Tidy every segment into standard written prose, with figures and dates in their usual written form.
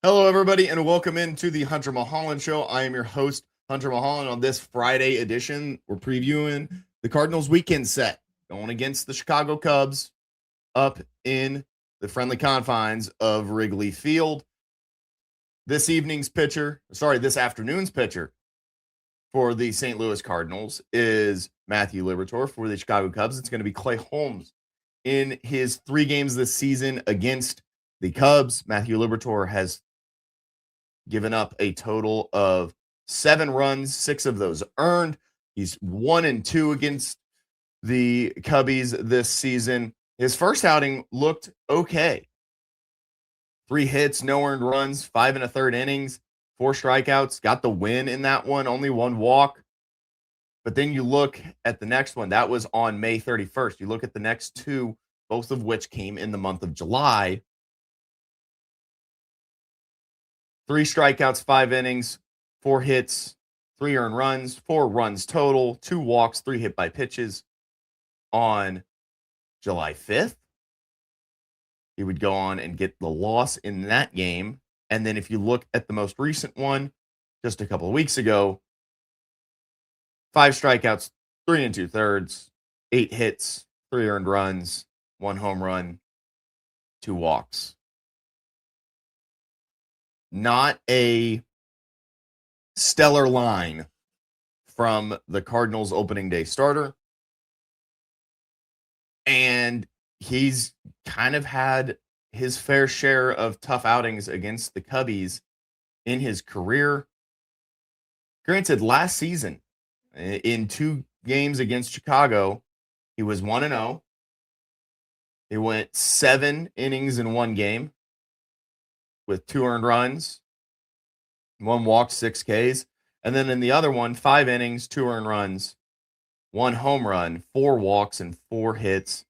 Hello, everybody, and welcome into the Hunter Mulholland Show. I am your host, Hunter Mulholland. On this Friday edition, we're previewing the Cardinals weekend set going against the Chicago Cubs up in the friendly confines of Wrigley Field. This afternoon's pitcher for the St. Louis Cardinals is Matthew Liberatore. For the Chicago Cubs, it's going to be Clay Holmes. In his 3 games this season against the Cubs, Matthew Liberatore has given up a total of 7 runs, 6 of those earned. He's 1-2 against the Cubbies this season. His first outing looked okay. 3 hits, no earned runs, 5 1/3 innings, 4 strikeouts, got the win in that one, only 1 walk. But then you look at the next one, that was on May 31st. You look at the next 2, both of which came in the month of July. 3 strikeouts, 5 innings, 4 hits, 3 earned runs, 4 runs total, 2 walks, 3 hit by pitches on July 5th. He would go on and get the loss in that game. And then if you look at the most recent one, just a couple of weeks ago, 5 strikeouts, 3 2/3, 8 hits, 3 earned runs, 1 home run, 2 walks. Not a stellar line from the Cardinals opening day starter. And he's kind of had his fair share of tough outings against the Cubbies in his career. Granted, last season, in 2 games against Chicago, he was 1-0. He went 7 innings in 1 game with 2 earned runs, 1 walk, 6 Ks. And then in the other one, 5 innings, 2 earned runs, 1 home run, 4 walks, and 4 hits,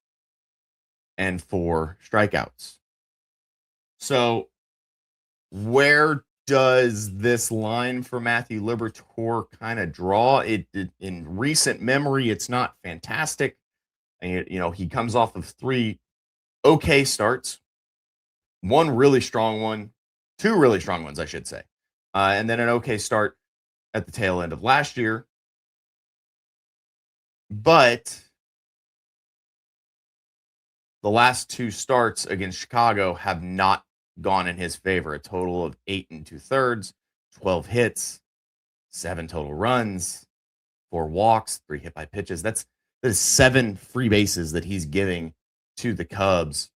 and 4 strikeouts. So where does this line for Matthew Liberatore kind of draw? In recent memory, it's not fantastic. And, he comes off of 3 okay starts, 1 really strong one, 2 really strong ones, I should say, and then an okay start at the tail end of last year. But the last 2 starts against Chicago have not gone in his favor. A total of 8 2/3, 12 hits, 7 total runs, 4 walks, 3 hit by pitches. That is 7 free bases that he's giving to the Cubs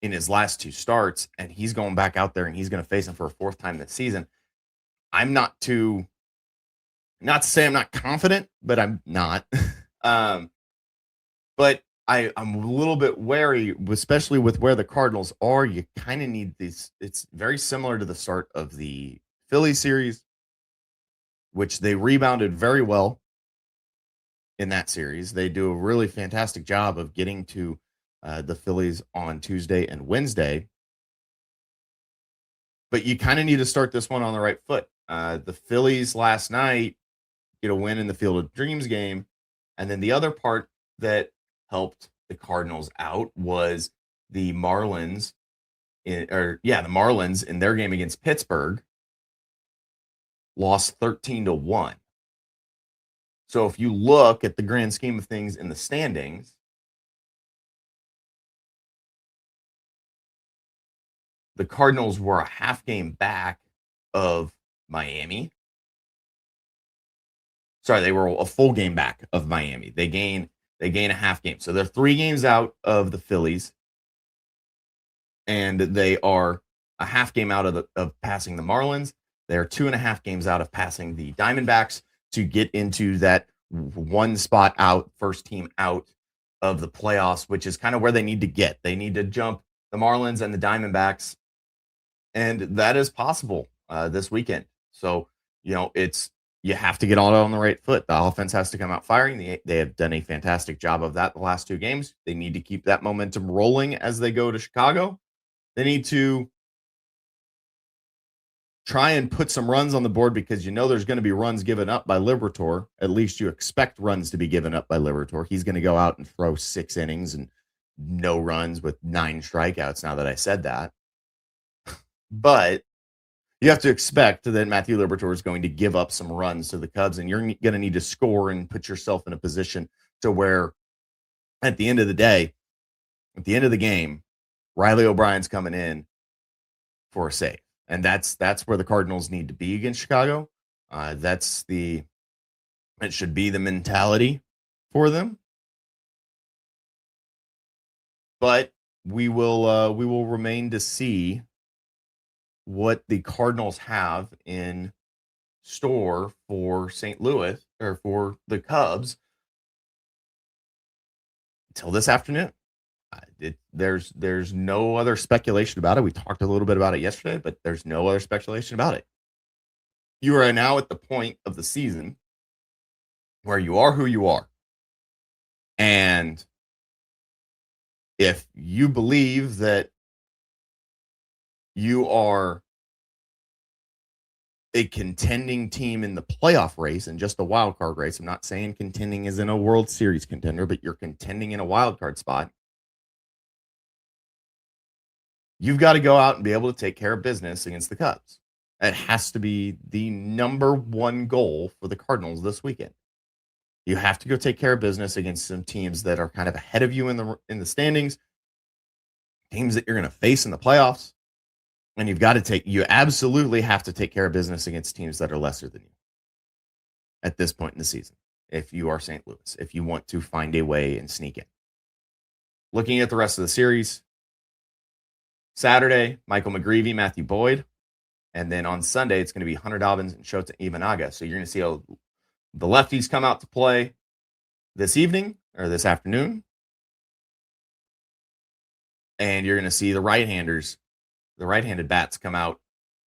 in his last 2 starts, and he's going back out there and he's going to face him for a 4th time this season. I'm not to say I'm not confident, but I'm not. But I'm a little bit wary, especially with where the Cardinals are. You kind of need these. It's very similar to the start of the Philly series, which they rebounded very well in that series. They do a really fantastic job of getting to the Phillies on Tuesday and Wednesday. But you kind of need to start this one on the right foot. The Phillies last night get a win in the Field of Dreams game. And then the other part that helped the Cardinals out was the Marlins the Marlins in their game against Pittsburgh lost 13-1. So if you look at the grand scheme of things in the standings, the Cardinals were a half game back of Miami. Sorry, they were a full game back of Miami. They gain a half game. So they're 3 games out of the Phillies, and they are a half game out of passing the Marlins. They're 2.5 games out of passing the Diamondbacks to get into that 1 spot out, first team out of the playoffs, which is kind of where they need to get. They need to jump the Marlins and the Diamondbacks, and that is possible this weekend. So, you have to get all on the right foot. The offense has to come out firing. They have done a fantastic job of that the last 2 games. They need to keep that momentum rolling as they go to Chicago. They need to try and put some runs on the board because there's going to be runs given up by Liberatore. At least you expect runs to be given up by Liberatore. He's going to go out and throw 6 innings and no runs with 9 strikeouts, now that I said that. But you have to expect that Matthew Liberatore is going to give up some runs to the Cubs, and you're going to need to score and put yourself in a position to where at the end of the day, at the end of the game, Riley O'Brien's coming in for a save. And that's where the Cardinals need to be against Chicago. It should be the mentality for them. But we will remain to see what the Cardinals have in store for St. Louis or for the Cubs until this afternoon. There's no other speculation about it. We talked a little bit about it yesterday, but there's no other speculation about it. You are now at the point of the season where you are who you are. And if you believe that you are a contending team in the playoff race and just a wild card race, I'm not saying contending is in a World Series contender, but you're contending in a wild card spot. You've got to go out and be able to take care of business against the Cubs. That has to be the number one goal for the Cardinals this weekend. You have to go take care of business against some teams that are kind of ahead of you in the standings, teams that you're going to face in the playoffs. And you absolutely have to take care of business against teams that are lesser than you at this point in the season. If you are St. Louis, if you want to find a way and sneak in. Looking at the rest of the series, Saturday, Michael McGreevy, Matthew Boyd. And then on Sunday, it's going to be Hunter Dobbins and Shota Imanaga. So you're going to see the lefties come out to play this evening or this afternoon. And you're going to see the right-handed bats come out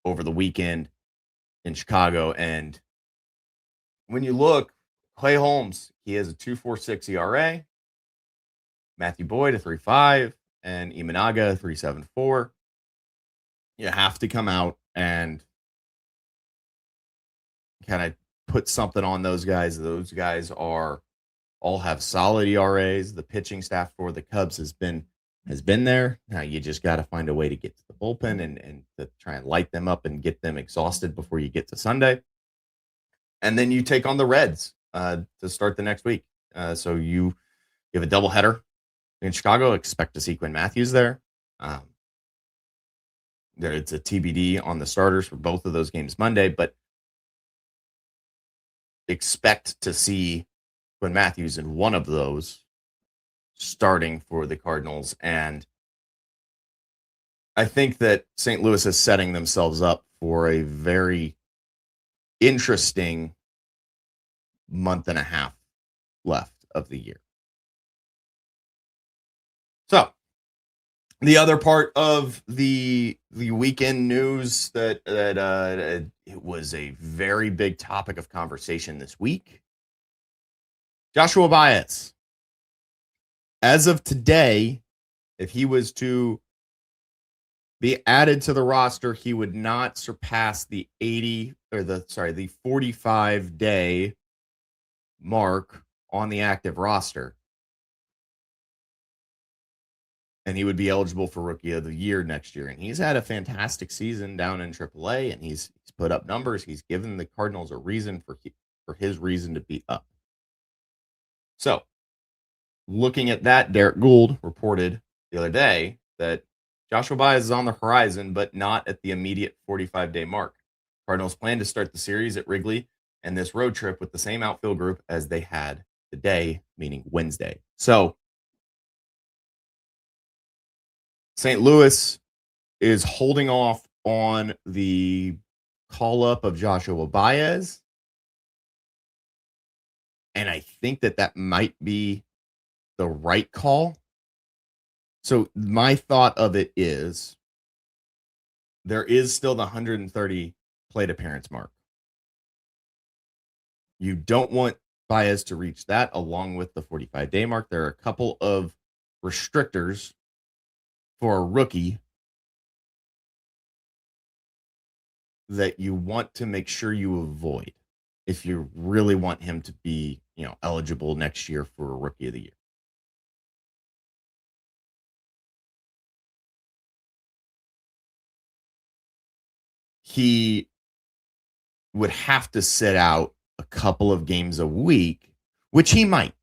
over the weekend in Chicago. And when you look, Clay Holmes, he has a 2.46 ERA. Matthew Boyd, a 3.5. And Imanaga, 3.74. You have to come out and kind of put something on those guys. Those guys all have solid ERAs. The pitching staff for the Cubs has been there. Now you just got to find a way to get to the bullpen and to try and light them up and get them exhausted before you get to Sunday. And then you take on the Reds to start the next week. So you have a doubleheader in Chicago. Expect to see Quinn Matthews there. It's a TBD on the starters for both of those games Monday, but expect to see Quinn Matthews in one of those starting for the Cardinals. And I think that St. Louis is setting themselves up for a very interesting month and a half left of the year. So the other part of the weekend news that it was a very big topic of conversation this week. Joshua Baez. As of today, if he was to be added to the roster, he would not surpass the 45-day mark on the active roster. And he would be eligible for Rookie of the Year next year. And he's had a fantastic season down in AAA, and he's put up numbers. He's given the Cardinals a reason for his reason to be up. So, looking at that, Derek Gould reported the other day that Joshua Baez is on the horizon, but not at the immediate 45-day mark. Cardinals plan to start the series at Wrigley and this road trip with the same outfield group as they had today, meaning Wednesday. So, St. Louis is holding off on the call-up of Joshua Baez. And I think that might be the right call. So my thought of it is there is still the 130 plate appearance mark. You don't want Baez to reach that along with the 45-day mark. There are a couple of restrictors for a rookie that you want to make sure you avoid if you really want him to be, eligible next year for a Rookie of the Year. he would have to sit out a couple of games a week, which he might.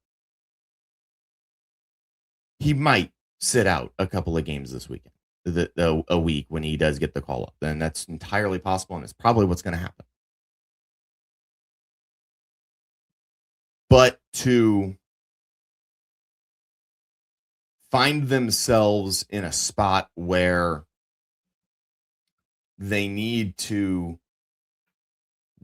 He might sit out a couple of games this weekend, a week when he does get the call up. Then that's entirely possible, and it's probably what's going to happen. But to find themselves in a spot where they need to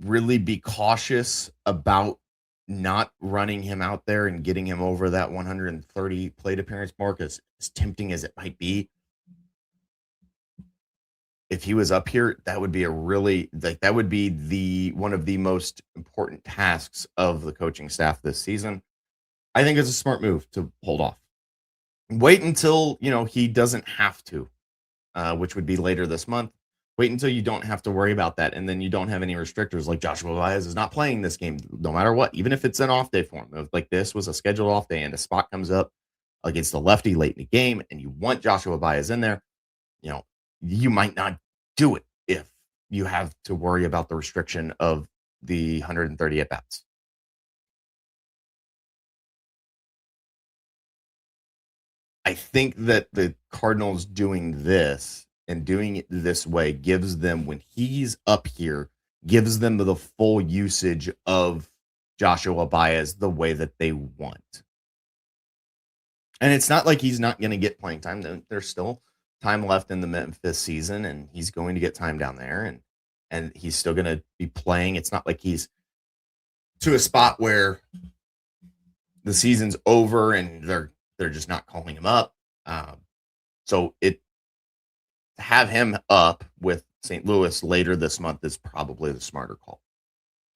really be cautious about not running him out there and getting him over that 130 plate appearance mark, as tempting as it might be. If he was up here, that would be that would be one of the most important tasks of the coaching staff this season. I think it's a smart move to hold off. Wait until, he doesn't have to, which would be later this month. Wait until you don't have to worry about that, and then you don't have any restrictors like Joshua Baez is not playing this game no matter what, even if it's an off day for him. If, like, this was a scheduled off day and a spot comes up against the lefty late in the game and you want Joshua Baez in there, you might not do it if you have to worry about the restriction of the 130 at-bats. I think that the Cardinals doing this and doing it this way gives them, when he's up here, gives them the full usage of Joshua Baez the way that they want. And it's not like he's not going to get playing time. There's still time left in the Memphis season, and he's going to get time down there, and he's still going to be playing. It's not like he's to a spot where the season's over and they're just not calling him up. So to have him up with St. Louis later this month is probably the smarter call.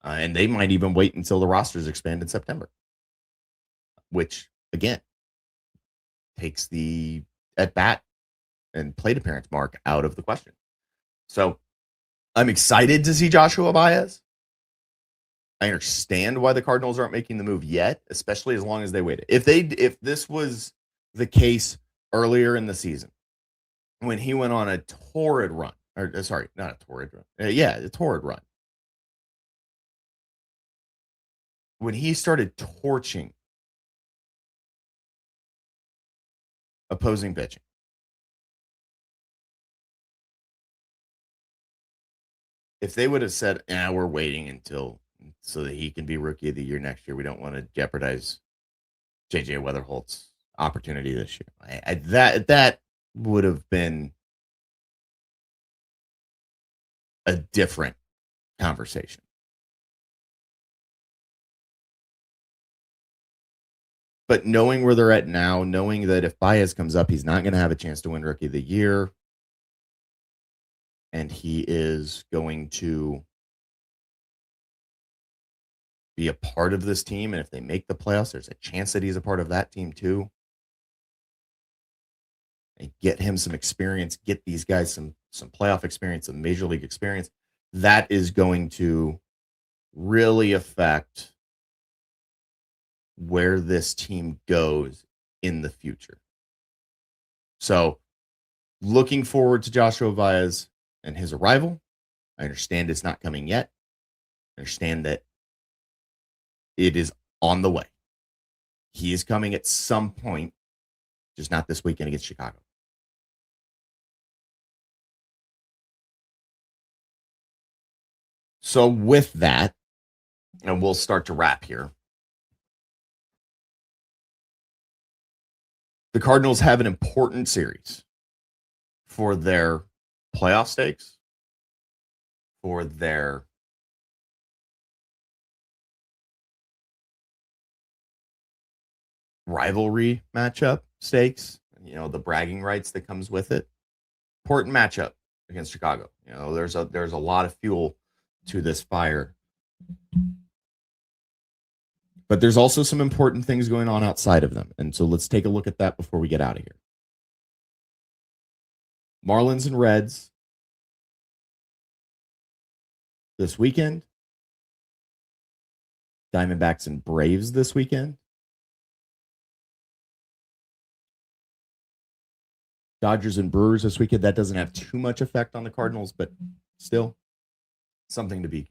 And they might even wait until the rosters expand in September, which, again, takes the at-bat and plate appearance mark out of the question. So I'm excited to see Joshua Baez. I understand why the Cardinals aren't making the move yet, especially as long as they waited. If this was the case earlier in the season, when he went on a torrid run, or sorry, not a torrid run. A torrid run. When he started torching opposing pitching, if they would have said, we're waiting until so that he can be rookie of the year next year, we don't want to jeopardize JJ Weatherholt's opportunity this year. That would have been a different conversation. But knowing where they're at now, knowing that if Baez comes up, he's not going to have a chance to win Rookie of the Year, and he is going to be a part of this team, and if they make the playoffs, there's a chance that he's a part of that team too. And get him some experience, get these guys some playoff experience, some major league experience. That is going to really affect where this team goes in the future. So looking forward to Joshua Baez and his arrival. I understand it's not coming yet. I understand that it is on the way. He is coming at some point, just not this weekend against Chicago. So with that, and we'll start to wrap here, the Cardinals have an important series for their playoff stakes, for their rivalry matchup stakes, the bragging rights that comes with it. Important matchup against Chicago. There's a lot of fuel to this fire. But there's also some important things going on outside of them. And so let's take a look at that before we get out of here. Marlins and Reds this weekend. Diamondbacks and Braves this weekend. Dodgers and Brewers this weekend. That doesn't have too much effect on the Cardinals, but still, something to be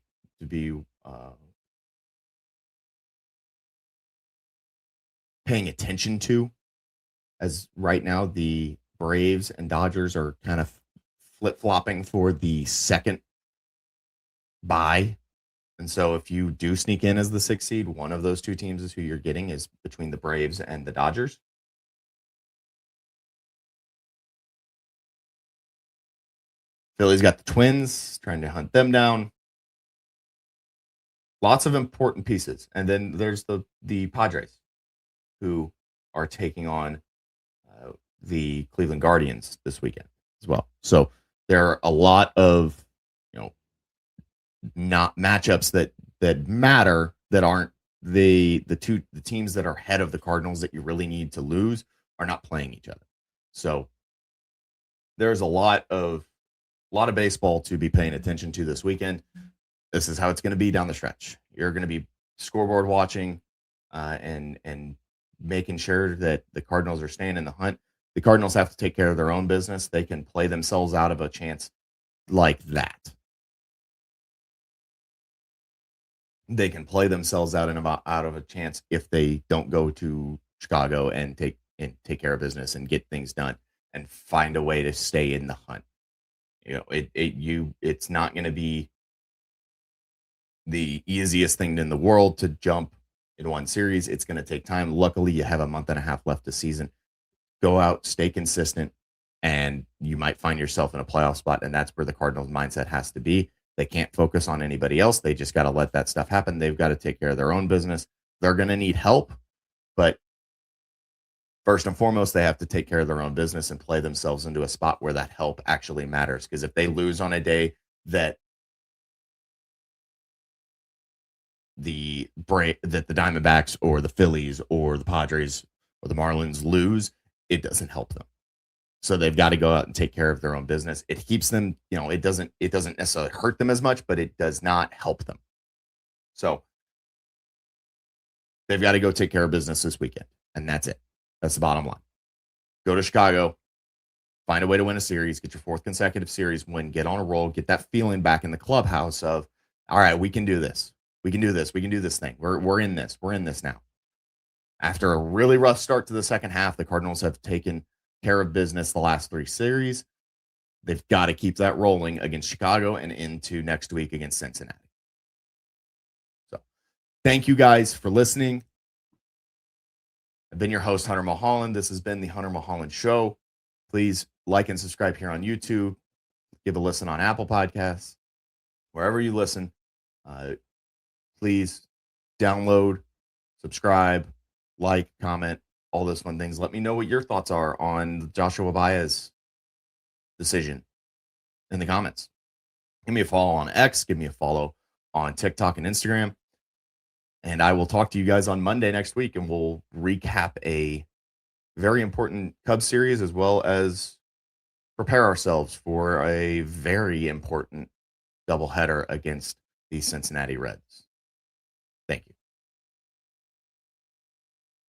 paying attention to, as right now the Braves and Dodgers are kind of flip-flopping for the second bye. And so if you do sneak in as the 6th seed, one of those two teams is who you're getting, is between the Braves and the Dodgers. Philly's got the Twins, trying to hunt them down. Lots of important pieces. And then there's the Padres, who are taking on the Cleveland Guardians this weekend as well. So there are a lot of, not matchups that matter, that aren't the teams that are ahead of the Cardinals that you really need to lose are not playing each other. So there's a lot of baseball to be paying attention to this weekend. This is how it's going to be down the stretch. You're going to be scoreboard watching and making sure that the Cardinals are staying in the hunt. The Cardinals have to take care of their own business. They can play themselves out of a chance like that. They can play themselves out of a chance if they don't go to Chicago and take care of business and get things done and find a way to stay in the hunt. It's not going to be the easiest thing in the world to jump in one series. It's going to take time. Luckily, you have a month and a half left this season. Go out, stay consistent, and you might find yourself in a playoff spot. And that's where the Cardinals mindset has to be. They can't focus on anybody else. They just got to let that stuff happen. They've got to take care of their own business. They're going to need help, but first and foremost, they have to take care of their own business and play themselves into a spot where that help actually matters. Because if they lose on a day that the Diamondbacks or the Phillies or the Padres or the Marlins lose, it doesn't help them. So they've got to go out and take care of their own business. It keeps them, it doesn't necessarily hurt them as much, but it does not help them. So they've got to go take care of business this weekend. And that's it. That's the bottom line. Go to Chicago, find a way to win a series, get your 4th consecutive series win, get on a roll, get that feeling back in the clubhouse of, all right, we can do this. We can do this. We can do this thing. We're in this. We're in this now. After a really rough start to the second half, the Cardinals have taken care of business the last 3 series. They've got to keep that rolling against Chicago and into next week against Cincinnati. So thank you guys for listening. I've been your host, Hunter Mulholland. This has been the Hunter Mulholland Show. Please like and subscribe here on YouTube. Give a listen on Apple Podcasts. Wherever you listen, please download, subscribe, like, comment, all those fun things. Let me know what your thoughts are on the Joshua Baez decision in the comments. Give me a follow on X. Give me a follow on TikTok and Instagram. And I will talk to you guys on Monday next week, and we'll recap a very important Cubs series as well as prepare ourselves for a very important doubleheader against the Cincinnati Reds.